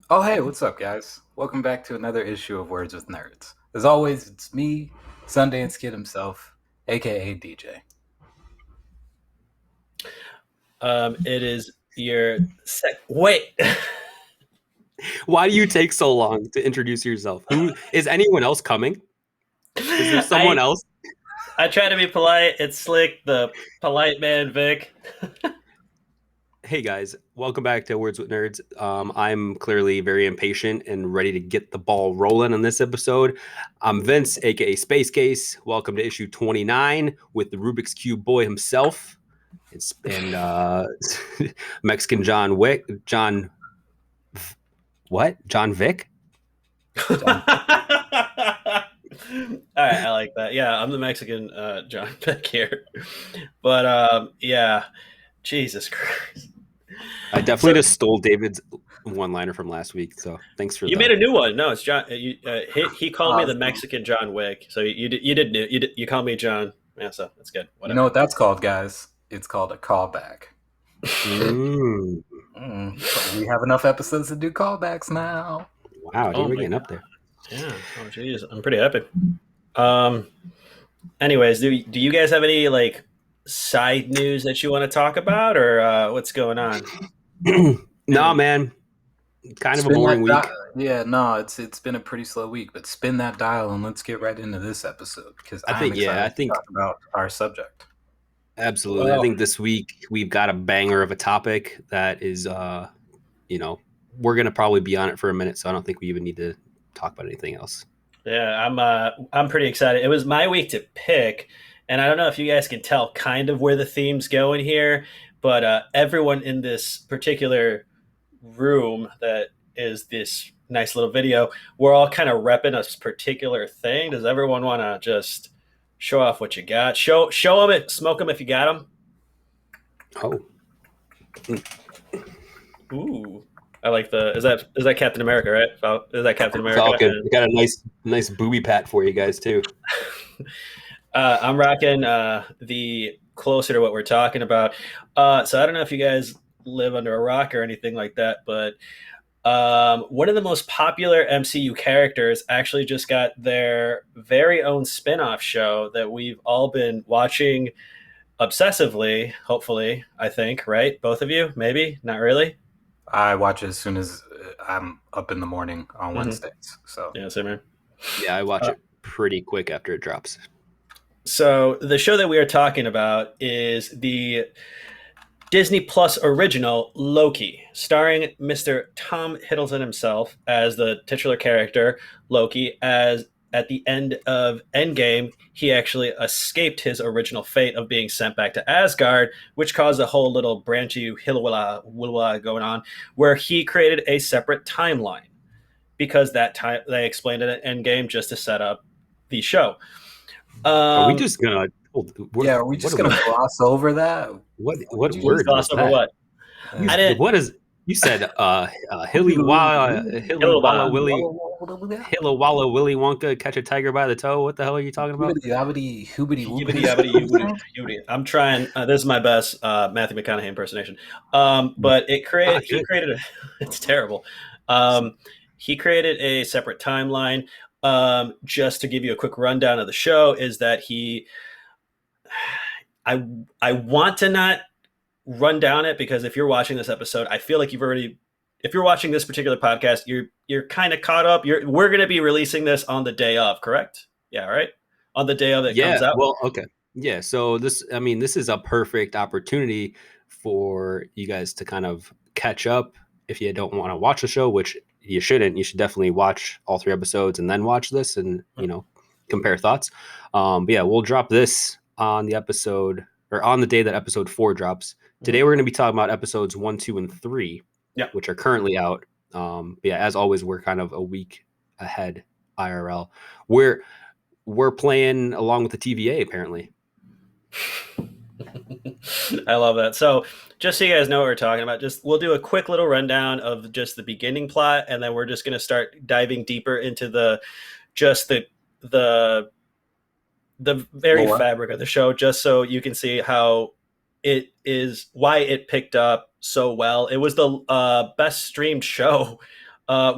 Oh, hey, what's up, guys? Welcome back to another issue of Words with Nerds. As always, it's me, Sundance Kid himself, aka DJ. It is your wait. Why do you take so long to introduce yourself? Who is anyone else coming? Is there someone I else? I try to be polite. It's Slick, the polite man, Vic. Hey guys, welcome back to Words with Nerds. I'm clearly very impatient and ready to get the ball rolling on this episode. I'm Vince, aka Space Case. Welcome to issue 29 with the Rubik's Cube boy himself and Mexican John Wick. John Vick? All right, I like that. Yeah, I'm the Mexican John Beck here. But yeah, Jesus Christ. I definitely So just stole David's one-liner from last week. So thanks for you made the. a new one. No, it's John. He called me the Awesome. Mexican John Wick. So you called me John. Yeah, so that's good. You know Whatever. what that's called, guys? It's called a callback. Mm. We have enough episodes to do callbacks now. Wow, dude, Oh we're my getting god. up there. Yeah. Oh jeez, I'm pretty happy. Um. Anyways, do you guys have any like side news that you want to talk about, or what's going on? No, man, kind of a Spin boring that week. dial. Yeah, no, it's been a pretty slow week, but spin that dial and let's get right into this episode because I I'm think, yeah, excited I to think talk about our subject. absolutely. I Well, think this week we've got a banger of a topic that is, you know, we're gonna probably be on it for a minute, so I don't think we even need to talk about anything else. yeah, I'm pretty excited. It was my week to pick, and I don't know if you guys can tell kind of where the theme's going here, but everyone in this particular room that is this nice little video, we're all kind of repping a particular thing. Does everyone want to just show off what you got? Show them it, smoke them if you got them. Oh, Ooh, I like the. Is that Captain America? Right? Is that Captain America? Falcon, we got a nice booby pat for you guys too. I'm rocking the closer to what we're talking about. So I don't know if you guys live under a rock or anything like that, but one of the most popular MCU characters actually just got their very own spin-off show that we've all been watching obsessively. Hopefully, I think, right? Both of you, maybe not really. I watch it as soon as I'm up in the morning on Mm-hmm. Wednesdays. So Yeah, same here. Yeah, I watch Uh, it pretty quick after it drops. so the show that we are talking about is the Disney Plus original Loki, starring Mr. Tom Hiddleston himself as the titular character Loki. As at the end of Endgame, he actually escaped his original fate of being sent back to Asgard, which caused a whole little branchy hilwilla going on, where he created a separate timeline because that time they explained it at Endgame just to set up the show. Are we Um, just gonna? yeah, are we What just are we? gonna gloss over that? What What did you just word gloss was over that? what uh, I didn't. What is? You said Hilwa. Hilly Walla Willy Wonka catch a tiger by the toe. What the hell are you talking about? Yibbity yabbity hoobity Yibbity woobity? Is that yabbity what you're yoobity saying? yoobity. I'm trying. This is my best Matthew McConaughey impersonation. But it Not create he good. created a. It's terrible. He created a separate timeline. Just to give you a quick rundown of the show, is that I I want to not run down it because if you're watching this episode, I feel like you've already. If you're watching this particular podcast, you're kind of caught up. We're going to be releasing this on the day of, correct? Yeah, right. On the day of it Yeah. comes out. Well, okay. Yeah. So I mean, this is a perfect opportunity for you guys to kind of catch up if you don't want to watch the show, which you shouldn't. You should definitely watch all three episodes and then watch this and, compare thoughts. But yeah, we'll drop this on the episode or on the day that episode 4 drops. Today, Mhm. we're going to be talking about episodes 1, 2, and 3, Yeah. which are currently out. But yeah, as always, we're kind of a week ahead IRL. We're playing along with the TVA apparently. I love that. So, just so you guys know what we're talking about, just we'll do a quick little rundown of just the beginning plot, and then we're just going to start diving deeper into just the the very Lore. fabric of the show, just so you can see how it is, why it picked up so well. It was the best streamed show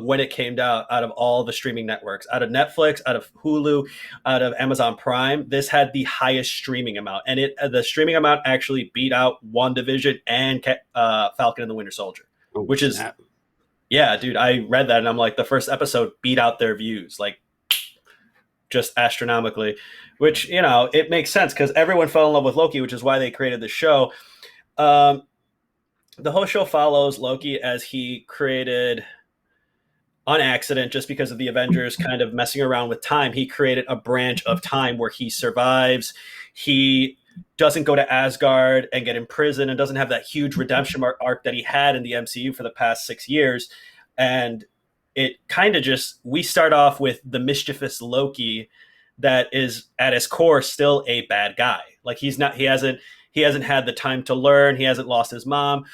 when it came out of all the streaming networks, out of Netflix, out of Hulu, out of Amazon Prime. This had the highest streaming amount, and the streaming amount actually beat out WandaVision and Falcon and the Winter Soldier, Oh which is, snap! yeah, dude. I read that and I'm like, the first episode beat out their views like just astronomically, which it makes sense because everyone fell in love with Loki, which is why they created the show. Um, the whole show follows Loki as he created on accident, just because of the Avengers kind of messing around with time. He created a branch of time where he survives. He doesn't go to Asgard and get imprisoned and doesn't have that huge redemption arc that he had in the MCU for the past 6 years. And it kind of just, we start off with the mischievous Loki that is at his core still a bad guy. Like he hasn't had the time to learn. He hasn't lost his mom.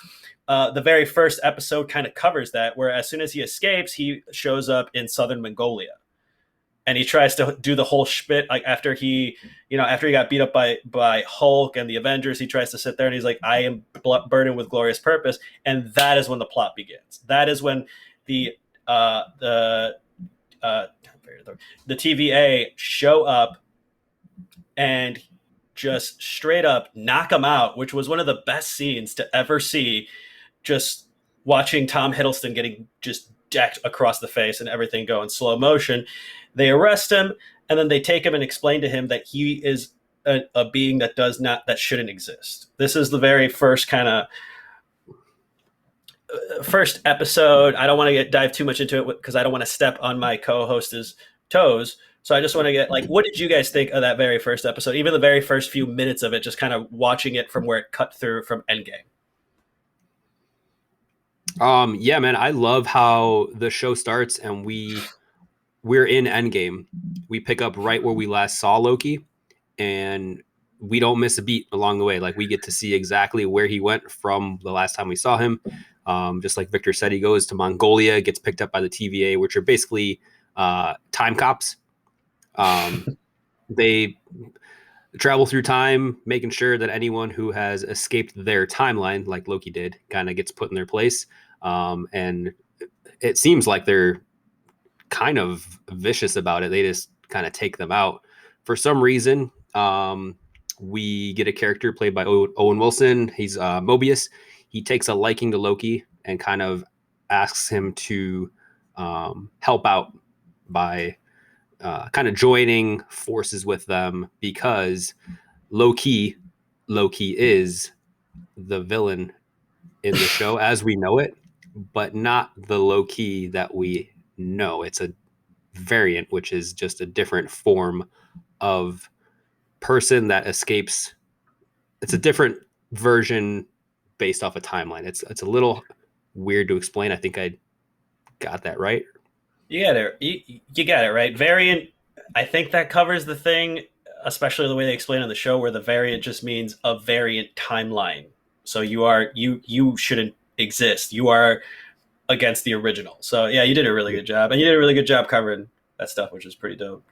The very first episode kind of covers that, where as soon as he escapes, he shows up in southern Mongolia, and he tries to do the whole spit. Like after he got beat up by Hulk and the Avengers, he tries to sit there and he's like, "I am burdened with glorious purpose," and that is when the plot begins. That is when the uh, the uh, the TVA show up and just straight up knock him out, which was one of the best scenes to ever see. Just watching Tom Hiddleston getting just decked across the face and everything go in slow motion. They arrest him, and then they take him and explain to him that he is a being that shouldn't exist. This is the very first kind of first episode. I don't want to dive too much into it because I don't want to step on my co-host's toes. So I just want to get like, what did you guys think of that very first episode? Even the very first few minutes of it, just kind of watching it from where it cut through from Endgame. Yeah, man, I love how the show starts and we're in Endgame. We pick up right where we last saw Loki, and we don't miss a beat along the way. Like we get to see exactly where he went from the last time we saw him. Just like Victor said, he goes to Mongolia, gets picked up by the TVA, which are basically time cops. They travel through time, making sure that anyone who has escaped their timeline, like Loki did, kind of gets put in their place. And it seems like they're kind of vicious about it. They just kind of take them out. For some reason, we get a character played by Owen Wilson. He's Mobius. He takes a liking to Loki and kind of asks him to help out by kind of joining forces with them because Loki is the villain in the show as we know it, but not the Loki that we know. It's a variant, which is just a different form of person that escapes. It's a different version based off a timeline. It's a little weird to explain. I think I got that right. You got it right. Variant. I think that covers the thing, especially the way they explain on the show, where the variant just means a variant timeline. So you shouldn't exist. You are against the original. So yeah, you did a really good job, and you did a really good job covering that stuff, which is pretty dope.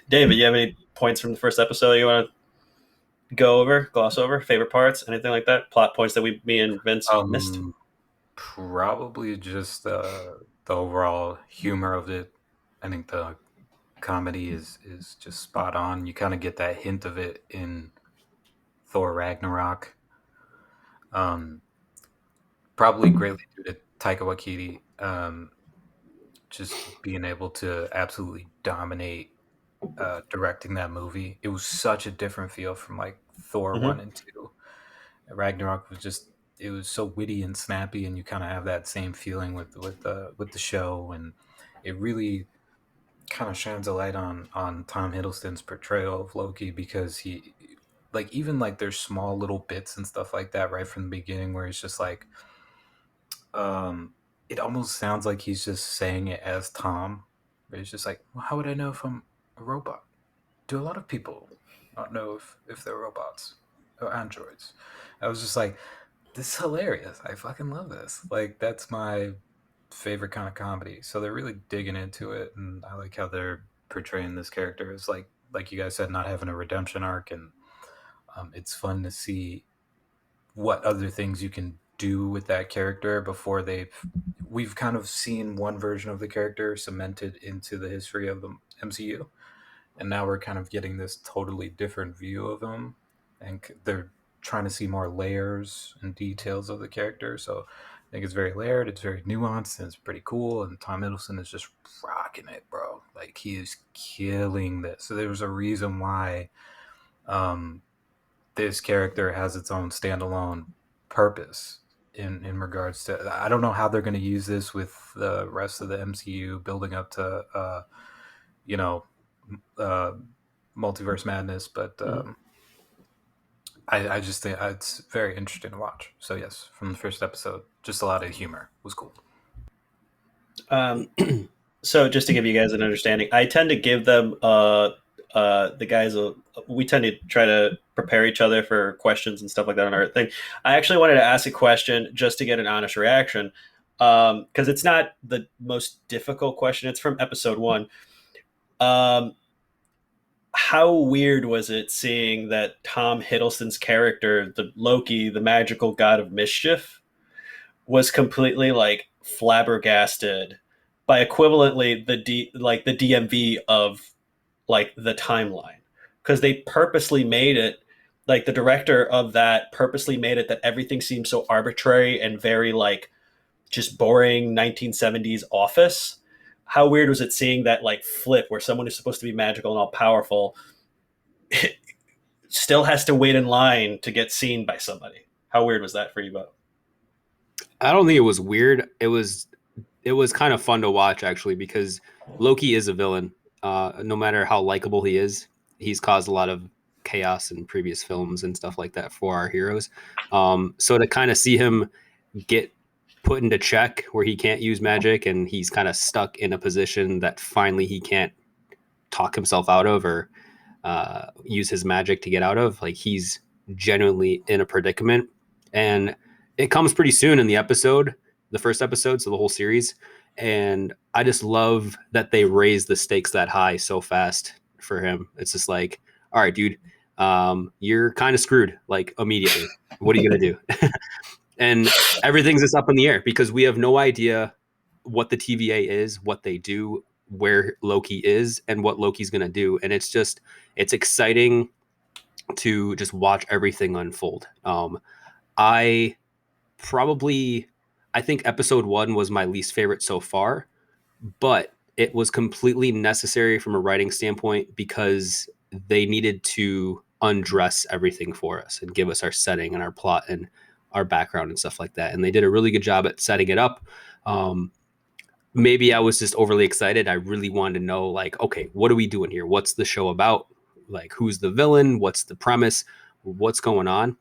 David, you have any points from the first episode you want to gloss over, favorite parts, anything like that? Plot points that me and Vince missed. Probably just the overall humor of it. I think the comedy is just spot on. You kind of get that hint of it in Thor Ragnarok. Probably greatly due to Taika Waititi, just being able to absolutely dominate directing that movie. It was such a different feel from like Thor Mm-hmm. 1 and 2. Ragnarok was just, it was so witty and snappy, and you kind of have that same feeling with the show, and it really kind of shines a light on Tom Hiddleston's portrayal of Loki, because he, like, even like there's small little bits and stuff like that right from the beginning where he's just like, it almost sounds like he's just saying it as Tom, but he's just like, well, how would I know if I'm a robot? Do a lot of people not know if they're robots or androids? I was just like, this is hilarious. I fucking love this. Like, that's my favorite kind of comedy. So they're really digging into it, and I like how they're portraying this character as like you guys said, not having a redemption arc, and it's fun to see what other things you can do with that character before we've kind of seen one version of the character cemented into the history of the MCU, and now we're kind of getting this totally different view of him, and they're trying to see more layers and details of the character. So I think it's very layered, it's very nuanced, and it's pretty cool. And Tom Hiddleston is just rocking it, bro. Like, he is killing this. So there's a reason why um, this character has its own standalone purpose in regards to. I don't know how they're going to use this with the rest of the MCU building up to you know uh, multiverse madness, but I just think it's very interesting to watch. So yes, from the first episode, just a lot of humor was cool. Um, so just to give you guys an understanding, I tend to give them the guys we tend to try to prepare each other for questions and stuff like that on our thing. I actually wanted to ask a question just to get an honest reaction, because it's not the most difficult question. It's from episode 1. Um, how weird was it seeing that Tom Hiddleston's character, the Loki, the magical god of mischief, was completely like flabbergasted by equivalently the DMV of like the timeline, because they purposely made it, like the director of that purposely made it that everything seems so arbitrary and very like just boring 1970s office. How weird was it seeing that like flip where someone who's supposed to be magical and all powerful still has to wait in line to get seen by somebody? How weird was that for you both? I don't think it was weird. It was kind of fun to watch actually because Loki is a villain. No matter how likable he is, he's caused a lot of chaos in previous films and stuff like that for our heroes. So to kind of see him get put into check where he can't use magic and he's kind of stuck in a position that finally he can't talk himself out of or use his magic to get out of, like he's genuinely in a predicament. And it comes pretty soon in the episode, the first episode, so the whole series. And I just love that they raise the stakes that high so fast for him. It's just like, all right, dude, you're kind of screwed, like immediately. What are you gonna do? And everything's just up in the air because we have no idea what the TVA is, what they do, where Loki is, and what Loki's gonna do. And it's exciting to just watch everything unfold. I probably I think episode 1 was my least favorite so far, but it was completely necessary from a writing standpoint because they needed to undress everything for us and give us our setting and our plot and our background and stuff like that. And they did a really good job at setting it up. Maybe I was just overly excited. I really wanted to know, like, okay, what are we doing here? What's the show about? Like, who's the villain? What's the premise? What's going on?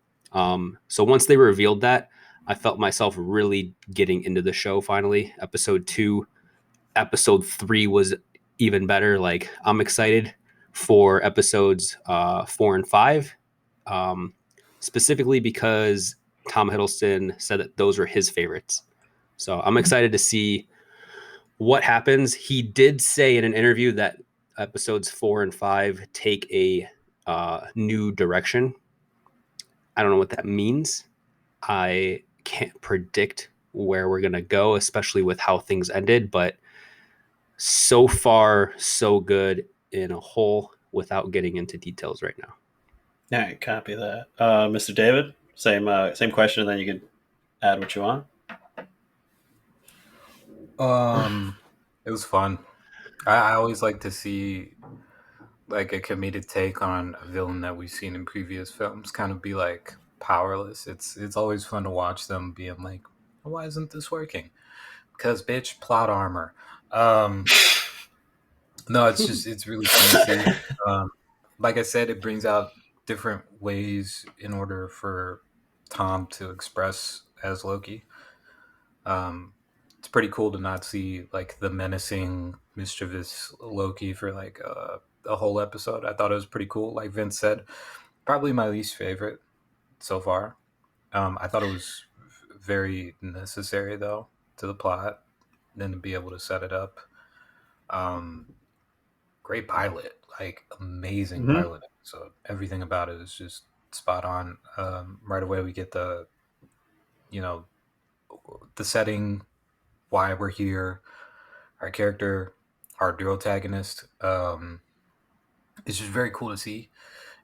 So once they revealed that, I felt myself really getting into the show finally. Episode 2, episode 3 was even better. Like, I'm excited for episodes 4 and 5, specifically because Tom Hiddleston said that those were his favorites. So I'm excited to see what happens. He did say in an interview that episodes 4 and 5 take a new direction. I don't know what that means. I can't predict where we're going to go, especially with how things ended, but so far, so good in a whole without getting into details right now. All right, copy that. Mr. David, same question, and then you can add what you want. It was fun. I always like to see like a comedic take on a villain that we've seen in previous films kind of be like powerless. It's always fun to watch them being like, why isn't this working? Because bitch, plot armor. No, it's really fun to see. Like I said, it brings out different ways in order for Tom to express as Loki. Um, it's pretty cool to not see like the menacing, mischievous Loki for like a whole episode. I thought it was pretty cool. Like Vince said, probably my least favorite so far. I thought it was very necessary though to the plot, then to be able to set it up. Um, Great pilot, like amazing Mm-hmm. pilot episode. Everything about it is just spot on. Right away, we get you know, the setting, why we're here, our character, our dual antagonist. It's just very cool to see.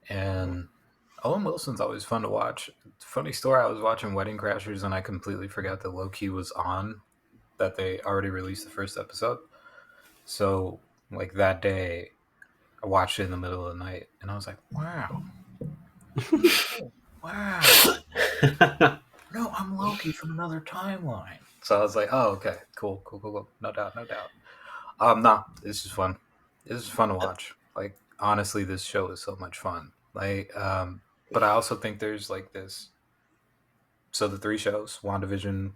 And Owen Wilson's always fun to watch. Funny story, I was watching Wedding Crashers and I completely forgot that Loki was on, that they already released the first episode. So, like that day, I watched it in the middle of the night and I was like, wow, wow. No, I'm Loki from another timeline. So I was like, oh, okay, cool, cool, cool, cool. No doubt, no doubt. Nah, this is fun. This is fun to watch. Like, honestly, this show is so much fun. Like, but I also think there's like this. So the three shows: WandaVision,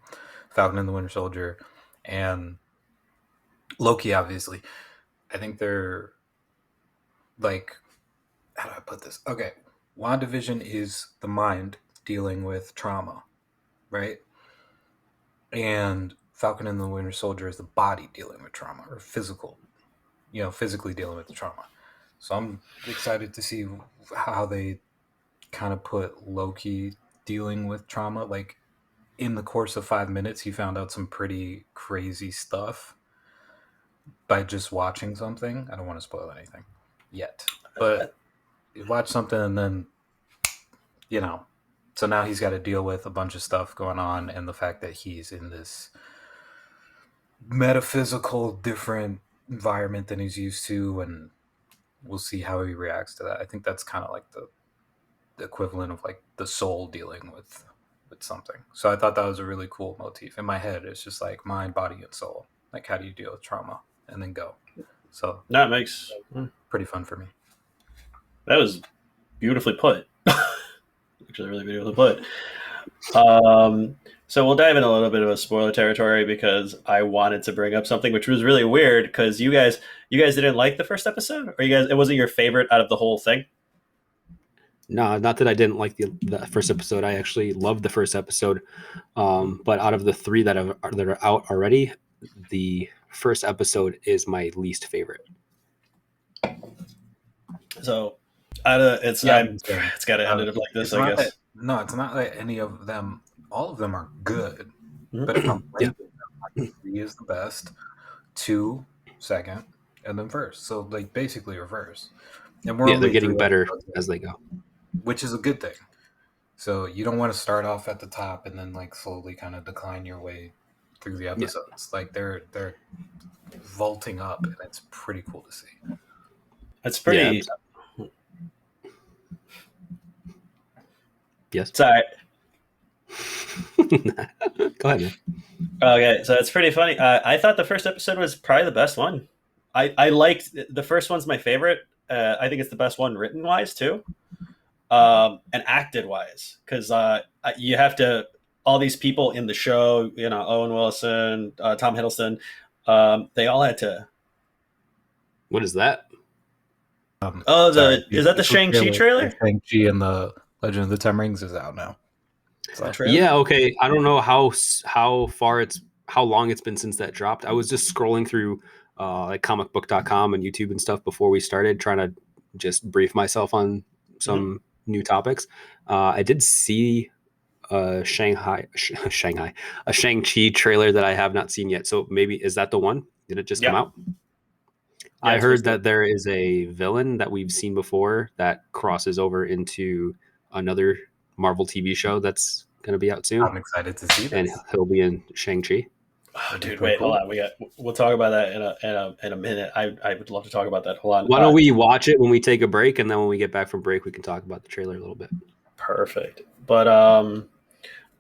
Falcon and the Winter Soldier, and Loki. Obviously, I think they're like, how do I put this? Okay, WandaVision is the mind dealing with trauma, right? And Falcon and the Winter Soldier is the body dealing with trauma, or physical, physically dealing with the trauma. So I'm excited to see how they kind of put Loki dealing with trauma. Like, in the course of 5 minutes, he found out some pretty crazy stuff by just watching something. I don't want to spoil anything yet, but you watch something and then, so now he's got to deal with a bunch of stuff going on, and the fact that he's in this metaphysical, different environment than he's used to, and we'll see how he reacts to that. I think that's kind of like the equivalent of like the soul dealing with something. So I thought that was a really cool motif. In my head, it's just like mind, body, and soul. Like, how do you deal with trauma and then go? So That makes pretty fun for me. that was beautifully put. Actually, really beautifully put. So we'll dive in a little bit of a spoiler territory because I wanted to bring up something which was really weird because you guys didn't like the first episode, or it wasn't your favorite out of the whole thing. No, not that I didn't like the first episode. I actually loved the first episode. But out of the three that are out already, the first episode is my least favorite. So, it's got to end it up like this, I guess. No, it's not like any of them. All of them are good, Mhm. but if I'm ranking them, 3 is the best, 2 second, and then first. So like basically reverse. And we're they're only getting 3 better episodes in, as they go. which is a good thing. So you don't want to start off at the top and then like slowly kind of decline your way through the episodes. Like they're vaulting up, and it's pretty cool to see. It's pretty. Yes. Sorry. Go ahead, man. Okay, so it's pretty funny. I thought the first episode was probably the best one. I liked the first one's my favorite. I think it's the best one written wise too, and acted wise, because you have to all these people in the show. Owen Wilson, Tom Hiddleston, they all had to. What is that? Is that the Shang-Chi trailer? Shang-Chi and the Legend of the Ten Rings is out now. So. Yeah, okay. I don't know how long it's been since that dropped. I was just scrolling through like comicbook.com and YouTube and stuff before we started, trying to just brief myself on some new topics. I did see a Shang-Chi trailer that I have not seen yet. So maybe, is that the one? Did it just come out? Yeah, I heard that there is a villain that we've seen before that crosses over into another Marvel TV show that's going to be out soon. I'm excited to see this. And he'll be in Shang-Chi. Oh, dude, wait, hold on. We'll talk about that in a minute. I would love to talk about that. Hold on. Why don't we watch it when we take a break, and then when we get back from break, we can talk about the trailer a little bit. Perfect. But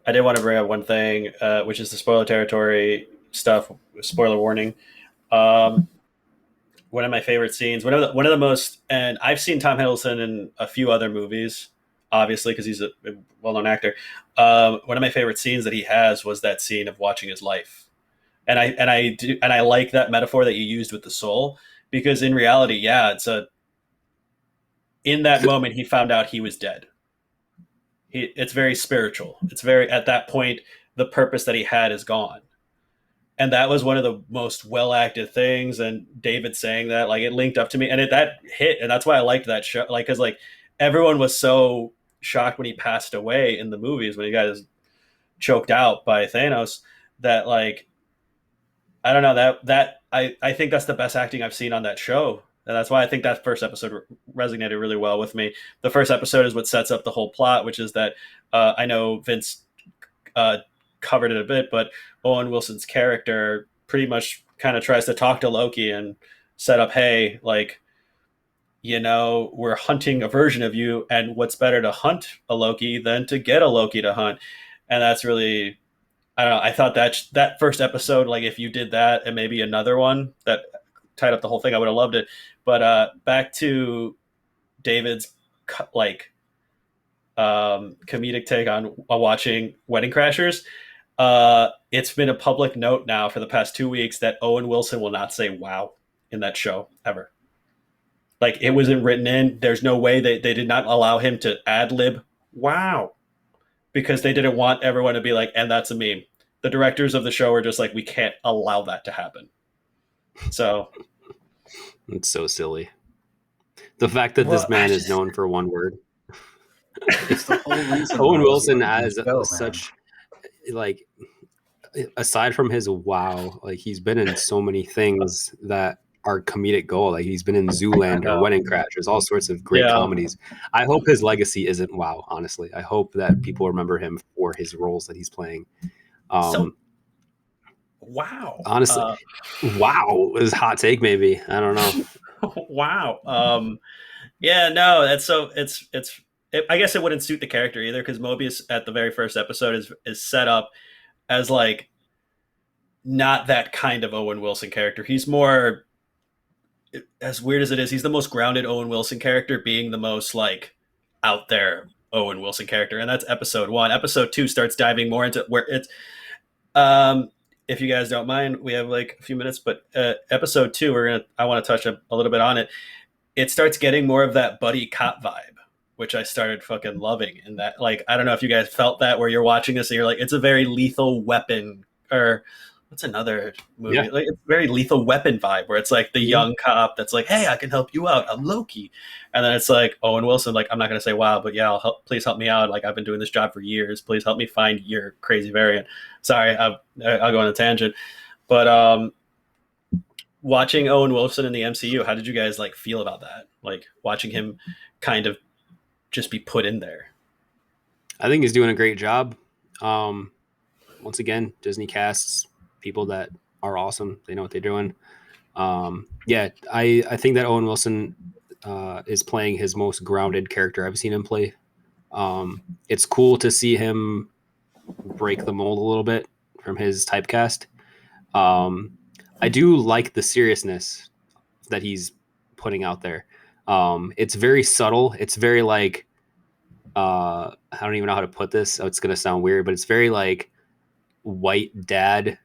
I did want to bring up one thing, which is the spoiler territory stuff. Spoiler warning. One of my favorite scenes, one of the most, and I've seen Tom Hiddleston in a few other movies, obviously, because he's a well-known actor. One of my favorite scenes that he has was that scene of watching his life, and I like that metaphor that you used with the soul, because in reality, yeah, in that moment he found out he was dead. It's very spiritual. It's very, at that point, the purpose that he had is gone. And that was one of the most well-acted things. And David saying that, like, it linked up to me, and that hit. And that's why I liked that show. Like, cause like everyone was so shocked when he passed away in the movies, when he got his choked out by Thanos, that like I don't know, I think that's the best acting I've seen on that show. And that's why I think that first episode resonated really well with me. The first episode is what sets up the whole plot, which is that I know Vince uh, covered it a bit, but Owen Wilson's character pretty much kind of tries to talk to Loki and set up, hey, like, we're hunting a version of you, and what's better to hunt a Loki than to get a Loki to hunt? And that's really, I don't know. I thought that first episode, like if you did that and maybe another one that tied up the whole thing, I would have loved it. But back to David's like comedic take on watching Wedding Crashers. It's been a public note now for the past 2 weeks that Owen Wilson will not say "wow" in that show ever. Like it wasn't written in. There's no way they did not allow him to ad lib "wow" because they didn't want everyone to be like, and that's a meme. The directors of the show are just like, we can't allow that to happen. So it's so silly. The fact that this man is known for one word. It's the whole reason. Owen Wilson as such, like, aside from his wow, like he's been in so many things that are comedic gold. Like he's been in Zoolander, Wedding Crashers, all sorts of great comedies. I hope his legacy isn't wow. Honestly, I hope that people remember him for his roles that he's playing. Wow. Honestly, wow is a hot take. Maybe I don't know. Wow. Yeah. No. That's so. I guess it wouldn't suit the character either because Mobius at the very first episode is set up as like not that kind of Owen Wilson character. He's more, as weird as it is, he's the most grounded Owen Wilson character, being the most like out there Owen Wilson character, and that's episode 1. Episode 2 starts diving more into where it's. If you guys don't mind, we have like a few minutes, but episode 2, I want to touch a little bit on it. It starts getting more of that buddy cop vibe, which I started fucking loving. And that, like, I don't know if you guys felt that where you're watching this and you're like, it's a very Lethal Weapon, or what's another movie? Yeah. Like, it's very Lethal Weapon vibe where it's like the young cop that's like, hey, I can help you out. I'm Loki. And then it's like Owen Wilson, like, I'm not going to say wow, but yeah, please help me out. Like, I've been doing this job for years. Please help me find your crazy variant. Sorry, I'll go on a tangent. But watching Owen Wilson in the MCU, how did you guys like feel about that? Like watching him kind of just be put in there. I think he's doing a great job. Once again, Disney casts people that are awesome. They know what they're doing. Yeah, I think that Owen Wilson is playing his most grounded character I've seen him play. It's cool to see him break the mold a little bit from his typecast. I do like the seriousness that he's putting out there. It's very subtle. It's very like, I don't even know how to put this. So it's going to sound weird, but it's very like white dad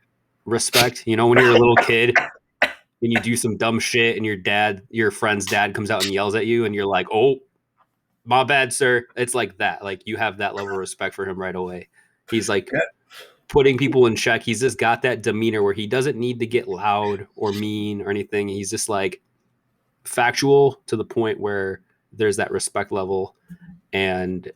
respect. You know, when you're a little kid and you do some dumb shit and your friend's dad comes out and yells at you and you're like, oh, my bad, sir. It's like that. Like you have that level of respect for him right away. He's like putting people in check. He's just got that demeanor where he doesn't need to get loud or mean or anything. He's just like factual to the point where there's that respect level. And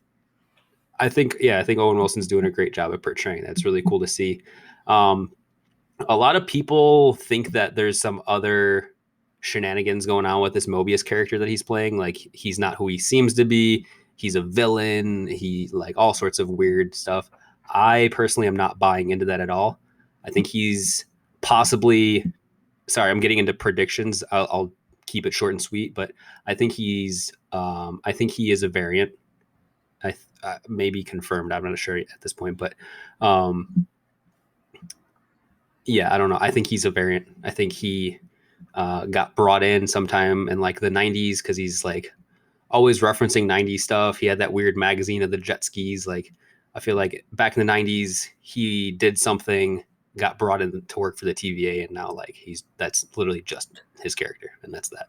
I think Owen Wilson's doing a great job at portraying that. It's really cool to see. A lot of people think that there's some other shenanigans going on with this Mobius character that he's playing. Like he's not who he seems to be. He's a villain. He like all sorts of weird stuff. I personally am not buying into that at all. I think he's possibly, sorry, I'm getting into predictions. I'll keep it short and sweet, but I think he is a variant. Maybe confirmed. I'm not sure at this point, but yeah, I don't know. I think he's a variant. I think he got brought in sometime in like the 90s because he's like always referencing 90s stuff. He had that weird magazine of the jet skis. Like I feel like back in the 90s, he did something, got brought in to work for the TVA, and now like that's literally just his character, and that's that.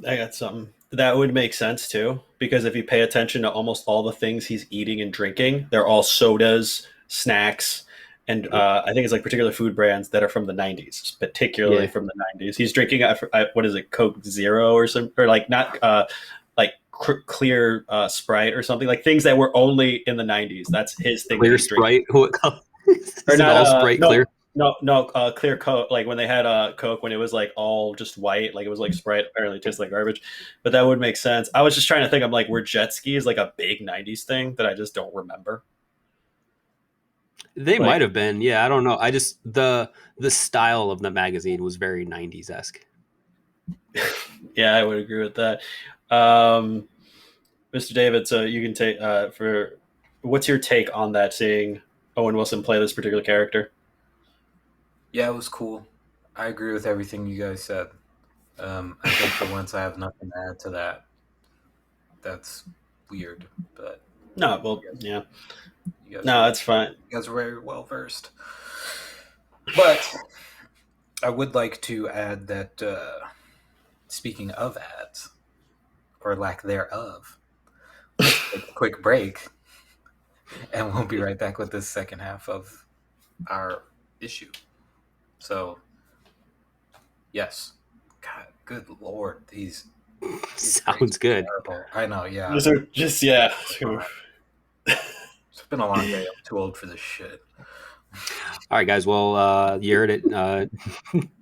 I got something. That would make sense too, because if you pay attention to almost all the things he's eating and drinking, they're all sodas, snacks, and I think it's like particular food brands that are from the 90s, from the 90s. He's drinking, what is it, Coke Zero or something, or like not like clear Sprite or something, like things that were only in the 90s. That's his thing. Clear that he's drinking. Sprite. What color? Is Or it not all Sprite clear? no clear Coke, like when they had Coke when it was like all just white, like it was like Sprite, apparently it tastes like garbage, but that would make sense. I was just trying to think, I'm like, were jet skis like a big 90s thing that I just don't remember? They Like, might have been. Yeah, I don't know. I just the style of the magazine was very 90s esque. yeah, I would agree with that. Mr. David, so you can take for what's your take on that, seeing Owen Wilson play this particular character? Yeah, it was cool. I agree with everything you guys said. I think for once I have nothing to add to that. That's weird, but No, well, yeah, you guys, no, that's fine. you guys are very well versed. But I would like to add that speaking of ads, or lack thereof, let's take a quick break, and we'll be right back with this second half of our issue. So, yes, God, good Lord, these Sounds good. terrible. I know, yeah. Those are just, yeah. It's been a long day. I'm too old for this shit. All right, guys. Well, you heard it.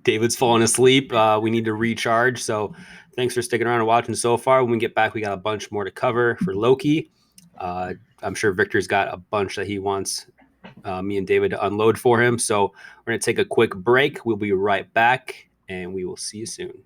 David's falling asleep. We need to recharge. So thanks for sticking around and watching so far. When we get back, we got a bunch more to cover for Loki. I'm sure Victor's got a bunch that he wants me and David to unload for him. So we're going to take a quick break. We'll be right back, and we will see you soon.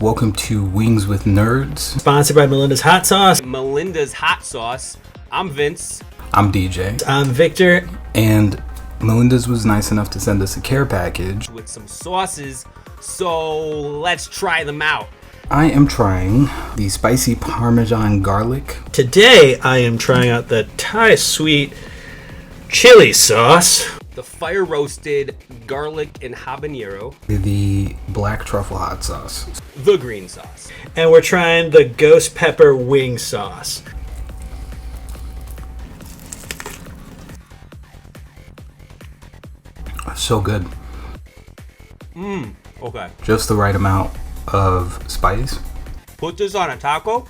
Welcome to Wings with Nerds. Sponsored by Melinda's Hot Sauce. Melinda's Hot Sauce. I'm Vince. I'm DJ. I'm Victor. And Melinda's was nice enough to send us a care package with some sauces. So let's try them out. I am trying the spicy Parmesan garlic. Today I am trying out the Thai sweet chili sauce. The fire roasted garlic and habanero. The black truffle hot sauce. The green sauce. And we're trying the ghost pepper wing sauce. So good. Okay. Just the right amount of spice. Put this on a taco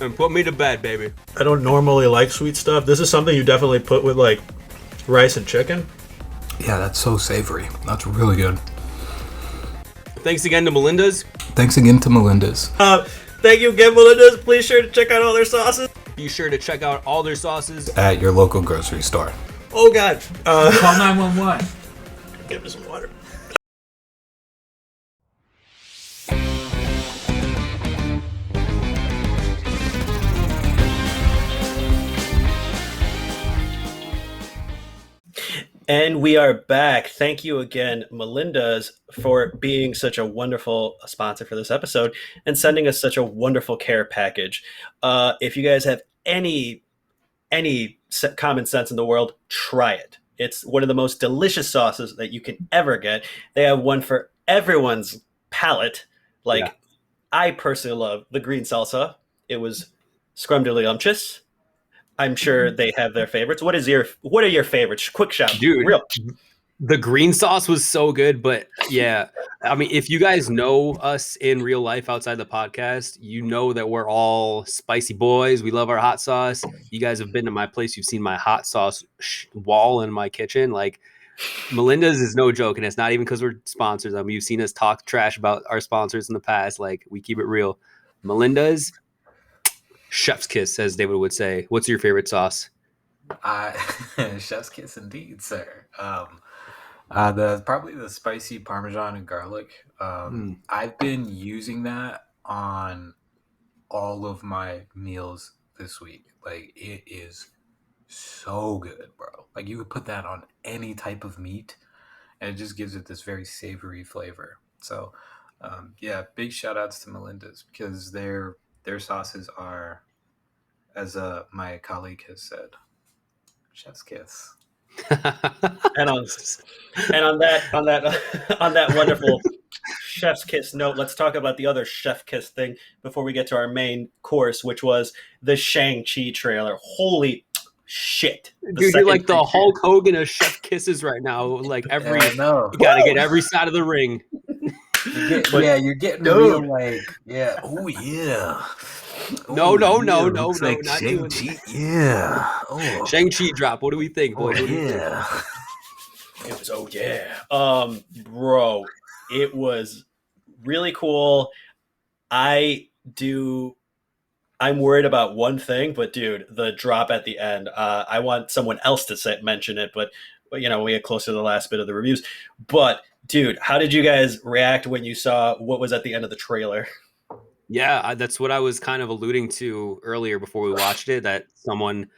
and put me to bed, baby. I don't normally like sweet stuff. This is something you definitely put with like rice and chicken. Yeah, that's so savory. That's really good. Thanks again to Melinda's. Thanks again to Melinda's. Thank you again, Melinda's. Please sure to check out all their sauces. Be sure to check out all their sauces At your local grocery store. Oh, God. Call 911. Give me some water. And we are back. Thank you again, Melinda's, for being such a wonderful sponsor for this episode and sending us such a wonderful care package. If you guys have any common sense in the world, try it. It's one of the most delicious sauces that you can ever get. They have one for everyone's palate. Like, Yeah. I personally love the green salsa. It was scrumdiddlyumptious. I'm sure they have their favorites. What are your favorites? Quick shout. Dude. Real. The green sauce was so good, but yeah, I mean, if you guys know us in real life outside the podcast, you know that we're all spicy boys. We love our hot sauce. You guys have been to my place. You've seen my hot sauce wall in my kitchen. Like, Melinda's is no joke, and it's not even because we're sponsors. I mean, you've seen us talk trash about our sponsors in the past. Like, we keep it real. Melinda's, chef's kiss, as David would say. What's your favorite sauce? Chef's kiss indeed, sir. Probably the spicy Parmesan and garlic. I've been using that on all of my meals this week. Like, it is so good, bro. Like, you could put that on any type of meat, and it just gives it this very savory flavor. So, yeah, big shout outs to Melinda's, because their sauces are, as my colleague has said, chef's kiss. And on that wonderful chef's kiss note, let's talk about the other chef kiss thing before we get to our main course, which was the Shang-Chi trailer. Holy shit. The Dude, you're second like the Hulk Hogan of chef kisses right now. Like Yeah, no. you gotta get every side of the ring. But, You're getting dude. real like, yeah. Oh yeah. No, Oh yeah. no, Looks like not doing that. Shang-Chi. Yeah. Oh. Shang-Chi drop. What do we think, Oh boys? What do we think? yeah. It was bro, it was really cool. I do I'm worried about one thing, but dude, the drop at the end. I want someone else to mention it, but we get closer to the last bit of the reviews. But dude, how did you guys react when you saw what was at the end of the trailer? Yeah, that's what I was kind of alluding to earlier before we watched it. That someone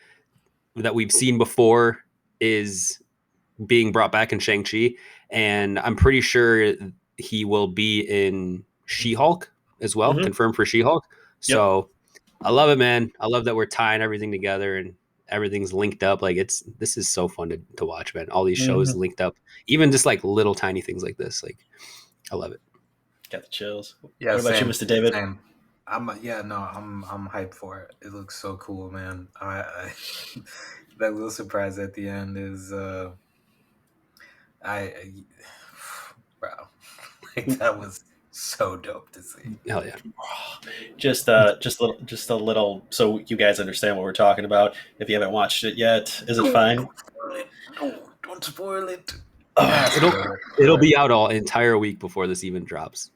that we've seen before is being brought back in Shang-Chi, and I'm pretty sure he will be in She-Hulk as well, Mm-hmm. confirmed for She-Hulk. Yep. So I love it, man. I love that we're tying everything together and everything's linked up. Like this is so fun to watch, man. All these shows Mm-hmm. linked up, even just like little tiny things like this. Like I love it. Got the chills. Yeah, What about you, same. Mr. David? Same. I'm hyped for it. It looks so cool, man. I that little surprise at the end is I wow. Like that was so dope to see. Hell yeah. Just a little, so you guys understand what we're talking about. If you haven't watched it yet, is it fine? Don't spoil it. No, don't spoil it. It'll be out all entire week before this even drops.